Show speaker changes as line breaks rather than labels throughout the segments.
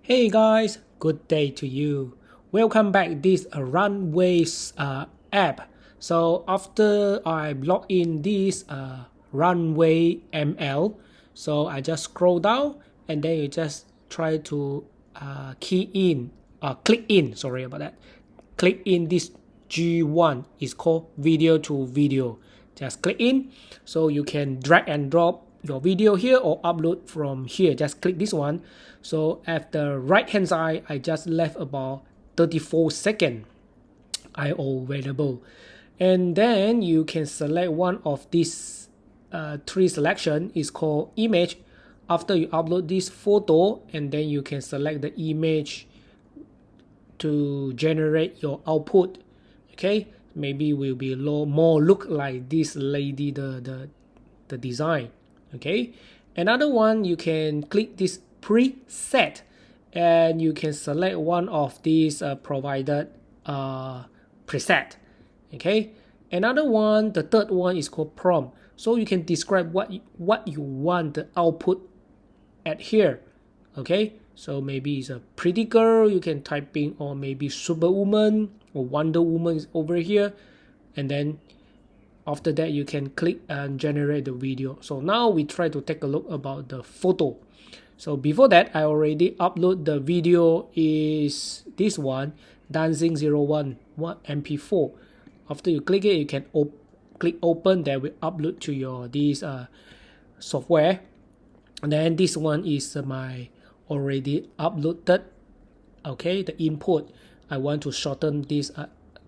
Hey guys, good day to you. Welcome back this Runway's app. So after I log in this Runway ML, so I just scroll down and then you just try to key in, click in. Sorry about that. Click in this G1. It's called video to video. Just click in, so you can drag and drop your video here or upload from here. Just click this one. So at the right hand side, I just left about 34 seconds IO available, and then you can select one of these three selection. Is called image. After you upload this photo, and then you can select the image to generate your output. Okay, maybe will be more look like this lady, the design. Okay, another one, you can click this preset and you can select one of these provided preset. Okay, another one, the third one is called prompt. So you can describe what you want the output at here. Okay, so maybe it's a pretty girl, you can type in, or maybe superwoman or Wonder Woman is over here, and then after that you can click and generate the video. So now we try to take a look about the photo. So before that, I already upload the video, is this one, dancing 01 mp4. After you click it, you can click open, that will upload to your this software. And then this one is my already uploaded. Okay, the input, I want to shorten this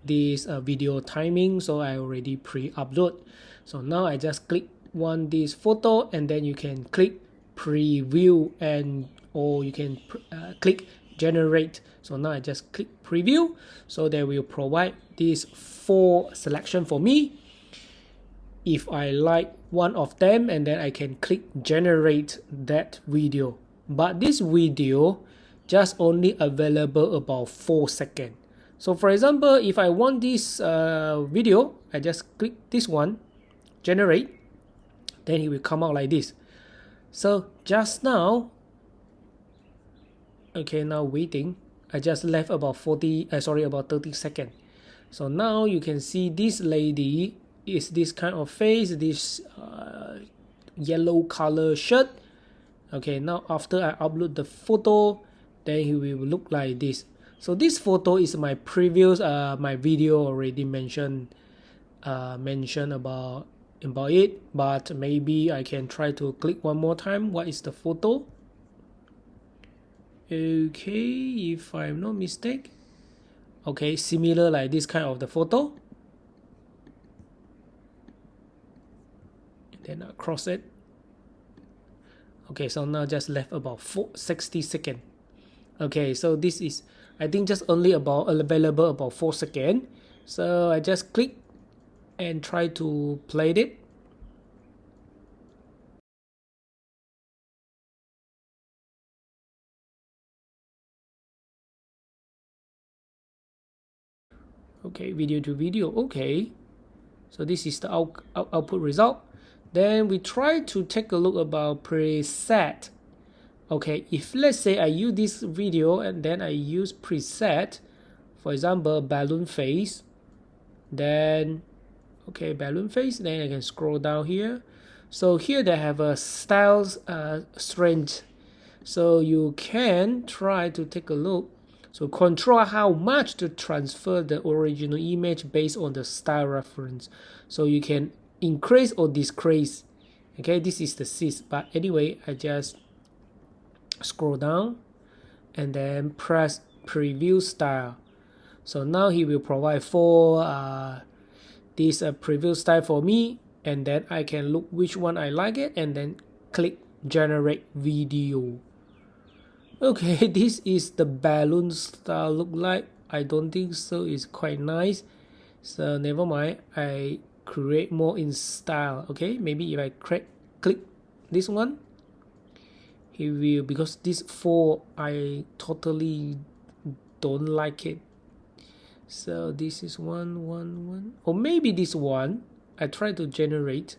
video timing, so I already pre-upload. So now I just click this photo, and then you can click preview, and or you can click generate. So now I just click preview, so they will provide these 4 selection for me. If I like one of them, and then I can click generate that video. But this video just only available about 4 seconds. So for example, if I want this video, I just click this one, generate, then it will come out like this. So just now, okay, now waiting, I just left about 30 seconds. So now you can see this lady is this kind of face, this yellow color shirt. Okay, now after I upload the photo, then he will look like this. So this photo is my previous my video already mentioned about it, but maybe I can try to click one more time. What is the photo? Okay, if I'm not mistaken. Okay, similar like this kind of the photo. Then I cross it. Okay, so now just left about 60 seconds. Okay, so this is, I think, just only about available about 4 seconds. So I just click and try to play it. Okay, video to video. Okay, so this is the output result. Then we try to take a look about preset. Okay, if let's say I use this video and then I use preset, for example, balloon face, then okay, balloon face, then I can scroll down here. So here they have a styles strength, so you can try to take a look. So control how much to transfer the original image based on the style reference. So you can increase or decrease. Okay, this is the sys, but anyway, I just scroll down and then press preview style. So now he will provide 4 this preview style for me, and then I can look which one I like it and then click generate video. Okay, this is the balloon style look like. I don't think so, it's quite nice, so never mind, I create more in style. Okay, maybe if I click this one, he will, because this 4 I totally don't like it. So this is one, or maybe this one I try to generate.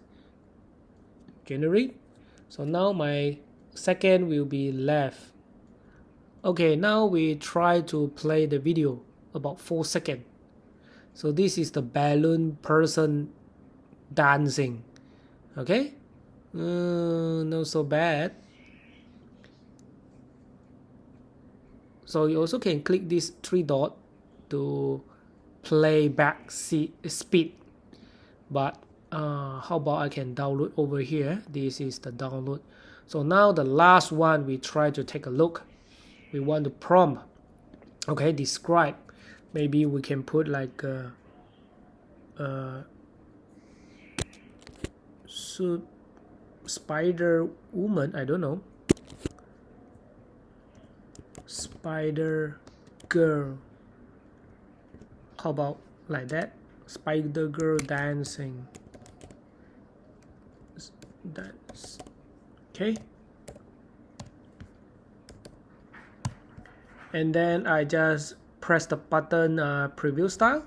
So now my second will be left. Okay, now we try to play the video about 4 seconds. So this is the balloon person dancing. Okay, not so bad. So you also can click this 3 dot to play back speed. But how about I can download over here? This is the download. So now the last one, we try to take a look. We want to prompt, okay, describe. Maybe we can put like spider woman, I don't know, spider girl. How about like that? Spider girl dancing. Dance. Okay. And then I just press the button preview style.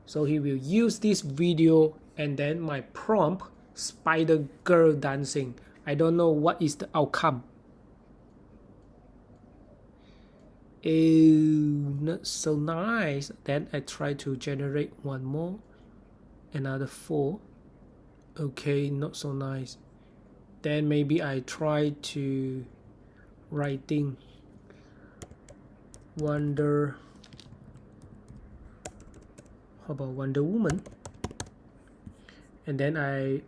So he will use this video and then my prompt spider girl dancing. I don't know what is the outcome. Not so nice. Then I try to generate one more, another 4. Okay, not so nice. Then maybe I try to writing Wonder. How about Wonder Woman? And then I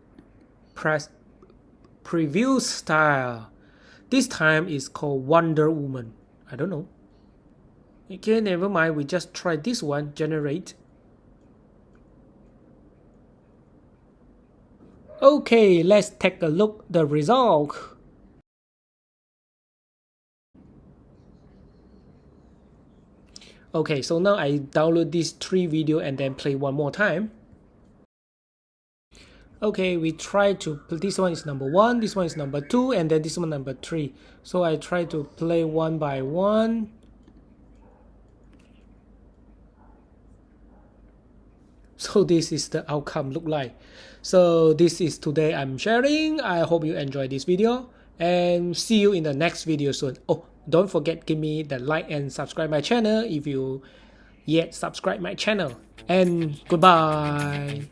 press preview style. This time is called Wonder Woman. I don't know. Okay, never mind. We just try this one. Generate. Okay, let's take a look at the result. Okay, so now I download these 3 video and then play one more time. Okay, we try to, this one is number 1, this one is number 2, and then this one number 3. So I try to play one by one. So this is the outcome look like. So this is today I'm sharing. I hope you enjoyed this video and see you in the next video soon. Oh, don't forget give me the like and subscribe my channel if you yet subscribe my channel. And goodbye.